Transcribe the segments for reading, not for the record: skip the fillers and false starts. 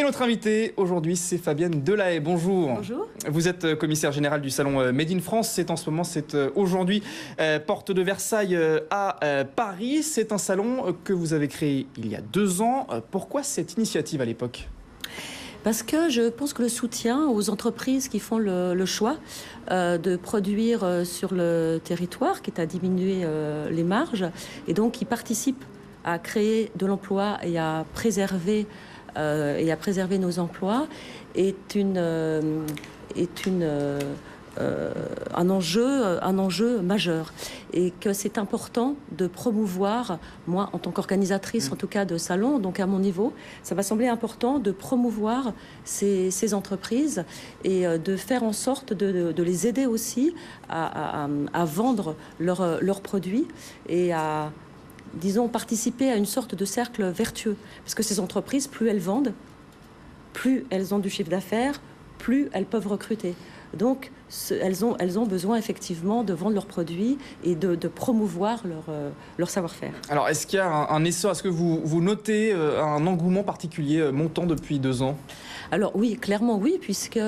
notre invitée aujourd'hui, c'est Fabienne Delahaye. Bonjour. Bonjour. Vous êtes commissaire générale du salon Made in France. C'est aujourd'hui porte de Versailles à Paris. C'est un salon que vous avez créé il y a 2 ans. Pourquoi cette initiative à l'époque ? Parce que je pense que le soutien aux entreprises qui font le choix de produire sur le territoire, qui est à diminuer les marges, et donc qui participent à créer de l'emploi et à préserver nos emplois, est un enjeu majeur, et que c'est important de promouvoir, moi en tant qu'organisatrice en tout cas de salon, donc à mon niveau, ça m'a semblé important de promouvoir ces entreprises et de faire en sorte de les aider aussi à vendre leurs produits et à, disons, participer à une sorte de cercle vertueux. Parce que ces entreprises, plus elles vendent, plus elles ont du chiffre d'affaires, plus elles peuvent recruter. Donc, elles ont besoin effectivement de vendre leurs produits et de promouvoir leur savoir-faire. Alors, est-ce qu'il y a un essor ? Est-ce que vous notez un engouement particulier montant depuis 2 ans ? Alors oui, clairement oui, puisque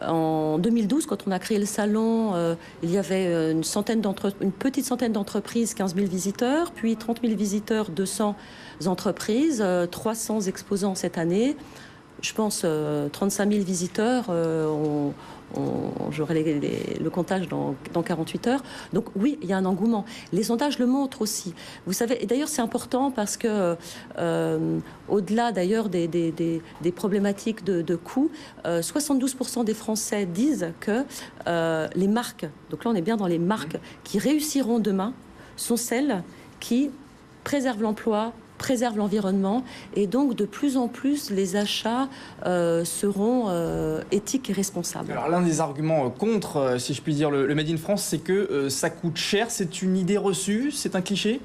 en 2012, quand on a créé le salon, il y avait une petite centaine d'entreprises, 15 000 visiteurs, puis 30 000 visiteurs, 200 entreprises, 300 exposants cette année. Je pense 35 000 visiteurs, j'aurai le comptage dans 48 heures. Donc oui, il y a un engouement. Les sondages le montrent aussi. Vous savez, et d'ailleurs c'est important parce que au-delà d'ailleurs des problématiques de coûts, 72% des Français disent que les marques, donc là on est bien dans les marques qui réussiront demain, sont celles qui préservent l'emploi, préserve l'environnement, et donc de plus en plus les achats seront éthiques et responsables. Alors l'un des arguments contre, si je puis dire, le Made in France, c'est que ça coûte cher. C'est une idée reçue, c'est un cliché ?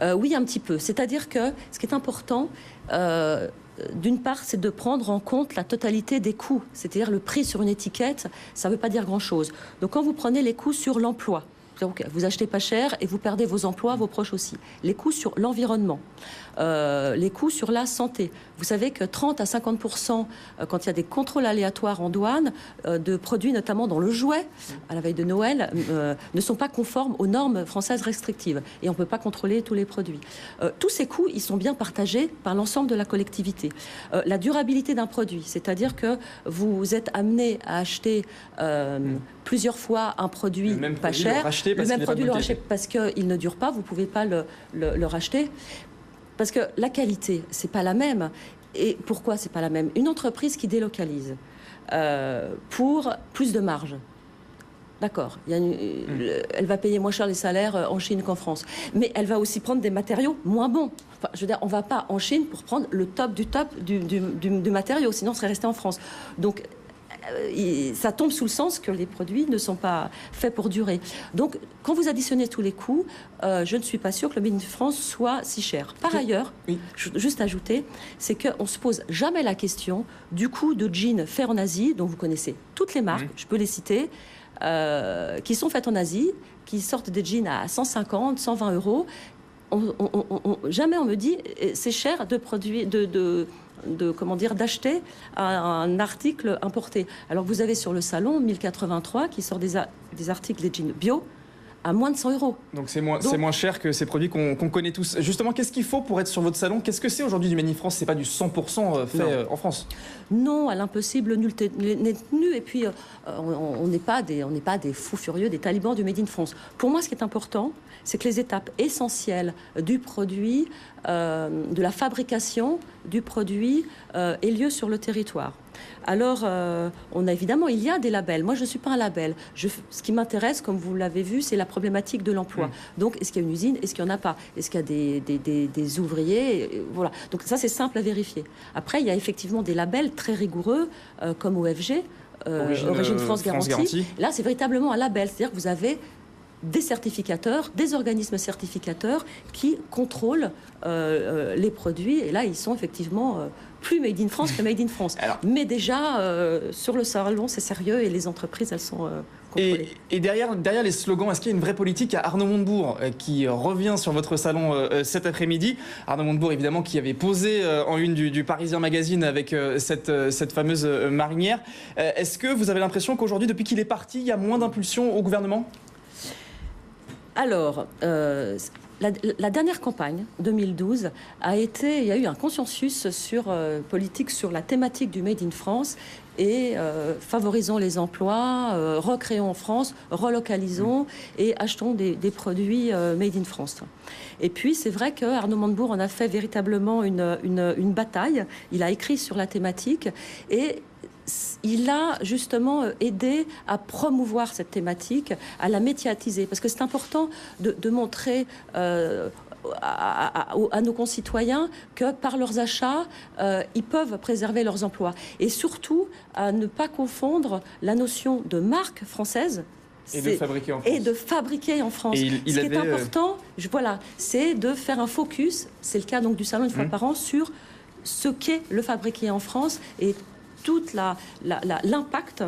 Oui, un petit peu. C'est-à-dire que ce qui est important, d'une part, c'est de prendre en compte la totalité des coûts. C'est-à-dire le prix sur une étiquette, ça ne veut pas dire grand-chose. Donc quand vous prenez les coûts sur l'emploi, donc, vous achetez pas cher et vous perdez vos emplois, vos proches aussi. Les coûts sur l'environnement, les coûts sur la santé. Vous savez que 30 à 50%, quand il y a des contrôles aléatoires en douane, de produits notamment dans le jouet, à la veille de Noël, ne sont pas conformes aux normes françaises restrictives. Et on ne peut pas contrôler tous les produits. Tous ces coûts, ils sont bien partagés par l'ensemble de la collectivité. La durabilité d'un produit, c'est-à-dire que vous êtes amené à acheter plusieurs fois un produit pas cher. Le même produit le racheter parce qu'il ne dure pas, vous ne pouvez pas le racheter. Parce que la qualité, ce n'est pas la même. Et pourquoi ce n'est pas la même ? Une entreprise qui délocalise pour plus de marge. D'accord, elle va payer moins cher les salaires en Chine qu'en France. Mais elle va aussi prendre des matériaux moins bons. Enfin, je veux dire, on ne va pas en Chine pour prendre le top du top du matériau, sinon on serait resté en France. Donc, ça tombe sous le sens que les produits ne sont pas faits pour durer. Donc, quand vous additionnez tous les coûts, je ne suis pas sûre que le Made in France soit si cher. Par ailleurs, juste ajouter, c'est qu'on ne se pose jamais la question du coût de jeans faits en Asie, dont vous connaissez toutes les marques, je peux les citer, qui sont faites en Asie, qui sortent des jeans à 150, 120 euros. Jamais on me dit c'est cher d'acheter un article importé. Alors vous avez sur le salon 1083 qui sort des articles, des jeans bio à moins de 100 euros. Donc c'est moins cher que ces produits qu'on connaît tous. Justement, qu'est-ce qu'il faut pour être sur votre salon ? Qu'est-ce que c'est aujourd'hui du Made in France ? C'est pas du 100% fait en France ? Non, à l'impossible, nul n'est tenu. Et puis, on n'est pas des fous furieux, des talibans du Made in France. Pour moi, ce qui est important, c'est que les étapes essentielles du produit, de la fabrication du produit, aient lieu sur le territoire. Alors, il y a des labels. Moi, je ne suis pas un label. Ce qui m'intéresse, comme vous l'avez vu, c'est la problématique de l'emploi. Donc, est-ce qu'il y a une usine ? Est-ce qu'il n'y en a pas ? Est-ce qu'il y a des ouvriers ? Voilà. Donc, ça, c'est simple à vérifier. Après, il y a effectivement des labels très rigoureux, comme OFG, Origine France Garantie. Là, c'est véritablement un label. C'est-à-dire que vous avez des certificateurs, des organismes certificateurs qui contrôlent les produits. Et là, ils sont effectivement plus Made in France que Made in France. Mais déjà, sur le salon, c'est sérieux et les entreprises, elles sont contrôler. Et derrière les slogans, est-ce qu'il y a une vraie politique à Arnaud Montebourg qui revient sur votre salon cet après-midi? Arnaud Montebourg, évidemment, qui avait posé en une du Parisien Magazine avec cette fameuse marinière. Est-ce que vous avez l'impression qu'aujourd'hui, depuis qu'il est parti, il y a moins d'impulsion au gouvernement? Alors, la dernière campagne, 2012, il y a eu un consensus politique sur la thématique du Made in France et favorisons les emplois, recréons en France, relocalisons et achetons des produits Made in France. Et puis, c'est vrai qu'Arnaud Montebourg en a fait véritablement une bataille. Il a écrit sur la thématique et il a justement aidé à promouvoir cette thématique, à la médiatiser, parce que c'est important de montrer à nos concitoyens que par leurs achats, ils peuvent préserver leurs emplois. Et surtout, à ne pas confondre la notion de marque française et de fabriquer en France. Et de fabriquer en France. Ce qui est important, c'est de faire un focus, c'est le cas donc du salon une fois par an, sur ce qu'est le fabriquer en France et tout l'impact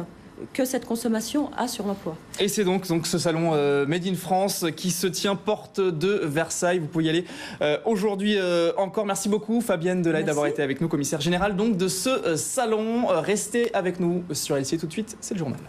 que cette consommation a sur l'emploi. Et c'est donc ce salon Made in France qui se tient porte de Versailles. Vous pouvez y aller aujourd'hui encore. Merci beaucoup Fabienne Delahaye d'avoir été avec nous, commissaire générale donc de ce salon. Restez avec nous sur LCI tout de suite, c'est le journal.